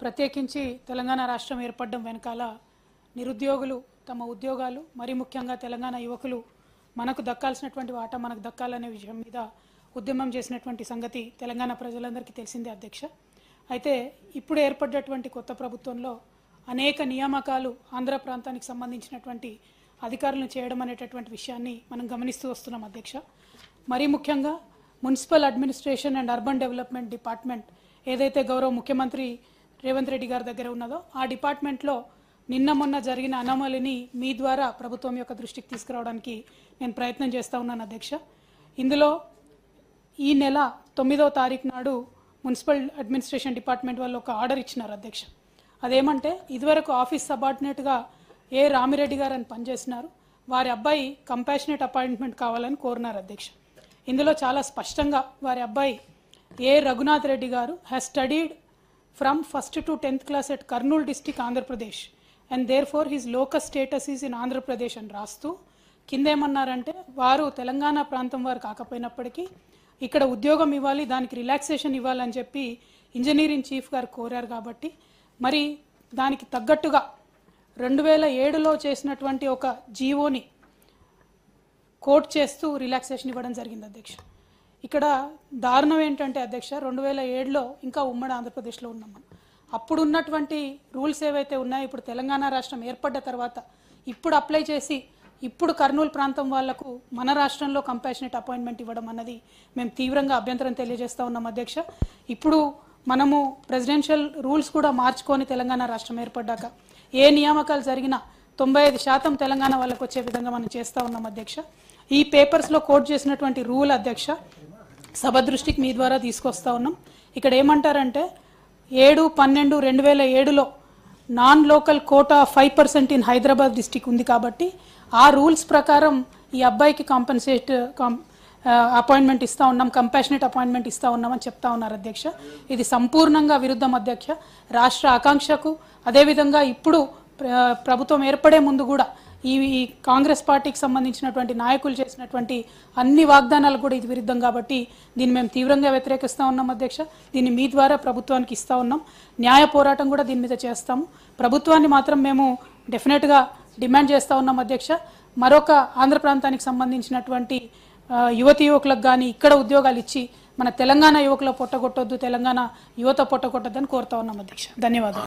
ప్రత్యేకించి తెలంగాణ రాష్ట్రం ఏర్పడడం వెనకాల నిరుద్యోగులు తమ ఉద్యోగాలు మరి ముఖ్యంగా తెలంగాణ యువకులు మనకు దక్కాల్సినటువంటి వాటా మనకు దక్కాలనే విషయం మీద ఉద్యమం చేసినటువంటి సంగతి తెలంగాణ ప్రజలందరికీ తెలిసిందే అధ్యక్ష. అయితే ఇప్పుడు ఏర్పడ్డటువంటి కొత్త ప్రభుత్వంలో అనేక నియామకాలు ఆంధ్ర ప్రాంతానికి సంబంధించినటువంటి అధికారులను చేయడం అనేటటువంటి విషయాన్ని మనం గమనిస్తూ వస్తున్నాం అధ్యక్ష. మరి ముఖ్యంగా municipal administration and urban development department ఏదైతే గౌరవ ముఖ్యమంత్రి రేవంత్ రెడ్డి గారి దగ్గర ఉన్నదో ఆ డిపార్ట్మెంట్లో నిన్న మొన్న జరిగిన అనామలీని మీ ద్వారా ప్రభుత్వం యొక్క దృష్టికి తీసుకురావడానికి నేను ప్రయత్నం చేస్తూ ఉన్నాను అధ్యక్ష. ఇందులో ఈ నెల 9వ తారీఖు నాడు మున్సిపల్ అడ్మినిస్ట్రేషన్ డిపార్ట్మెంట్ వాళ్ళు ఒక ఆర్డర్ ఇచ్చినారు అధ్యక్ష. అదేమంటే ఇదివరకు ఆఫీస్ సబార్డినేట్గా ఏ రామిరెడ్డి గారు అని పనిచేసినారు, వారి అబ్బాయి కంపాషనేట్ అపాయింట్మెంట్ కావాలని కోరినారు అధ్యక్ష. ఇందులో చాలా స్పష్టంగా వారి అబ్బాయి ఏ రఘునాథ్ రెడ్డి గారు has studied from 1st to 10th class at Kurnool district Andhra Pradesh and therefore his locus status is in Andhra Pradesh అని రాస్తూ కిందేమన్నారంటే వారు తెలంగాణ ప్రాంతం వారు కాకపోయినప్పటికీ ఇక్కడ ఉద్యోగం ఇవ్వాలి, దానికి రిలాక్సేషన్ ఇవ్వాలని చెప్పి ఇంజనీరింగ్ చీఫ్ గారు కోరారు. కాబట్టి మరి దానికి తగ్గట్టుగా 2007లో చేసినటువంటి ఒక జీవోని కోట్ చేస్తూ రిలాక్సేషన్ ఇవ్వడం జరిగింది అధ్యక్ష. ఇక్కడ దారుణం ఏంటంటే అధ్యక్ష 2007లో ఇంకా ఉమ్మడి ఆంధ్రప్రదేశ్లో ఉన్నాం మనం. అప్పుడు ఉన్నటువంటి రూల్స్ ఏవైతే ఉన్నాయో ఇప్పుడు తెలంగాణ రాష్ట్రం ఏర్పడ్డ తర్వాత ఇప్పుడు అప్లై చేసి ఇప్పుడు కర్నూలు ప్రాంతం వాళ్లకు మన రాష్ట్రంలో కంపాషనేట్ అపాయింట్మెంట్ ఇవ్వడం అన్నది మేము తీవ్రంగా అభ్యంతరం తెలియజేస్తూ ఉన్నాం అధ్యక్ష. ఇప్పుడు మనము ప్రెసిడెన్షియల్ రూల్స్ కూడా మార్చుకొని తెలంగాణ రాష్ట్రం ఏర్పడ్డాక ఏ నియామకాలు జరిగినా 95% తెలంగాణ వాళ్ళకు వచ్చే విధంగా మనం చేస్తూ ఉన్నాం అధ్యక్ష. ఈ పేపర్స్లో కోట్ చేసినటువంటి రూల్ అధ్యక్ష సభ దృష్టికి మీ ద్వారా తీసుకొస్తా ఉన్నాం. ఇక్కడ ఏమంటారంటే 7/12/2007లో non local quota 5% in Hyderabad district ఉంది కాబట్టి ఆ రూల్స్ ప్రకారం ఈ అబ్బాయికి అపాయింట్మెంట్ ఇస్తూ ఉన్నాం, కంపాషనేట్ అపాయింట్మెంట్ ఇస్తూ ఉన్నామని చెప్తా ఉన్నారు అధ్యక్ష. ఇది సంపూర్ణంగా విరుద్ధం అధ్యక్ష. రాష్ట్ర ఆకాంక్షకు అదేవిధంగా ఇప్పుడు ప్రభుత్వం ఏర్పడే ముందు కూడా ఈ కాంగ్రెస్ పార్టీకి సంబంధించినటువంటి నాయకులు చేసినటువంటి అన్ని వాగ్దానాలు కూడా ఇది విరుద్ధం కాబట్టి దీన్ని మేము తీవ్రంగా వ్యతిరేకిస్తూ ఉన్నాం అధ్యక్ష. దీన్ని మీ ద్వారా ప్రభుత్వానికి ఇస్తూ ఉన్నాం. న్యాయ పోరాటం కూడా దీని మీద చేస్తాము. ప్రభుత్వాన్ని మాత్రం మేము డెఫినెట్గా డిమాండ్ చేస్తూ ఉన్నాం అధ్యక్ష. మరొక ఆంధ్ర ప్రాంతానికి సంబంధించినటువంటి యువతి యువకులకు కానీ ఇక్కడ ఉద్యోగాలు ఇచ్చి మన తెలంగాణ యువకుల పొట్టగొట్టొద్దు, తెలంగాణ యువత పొట్టగొట్టొద్దని కోరుతా ఉన్నాం అధ్యక్ష. ధన్యవాదాలు.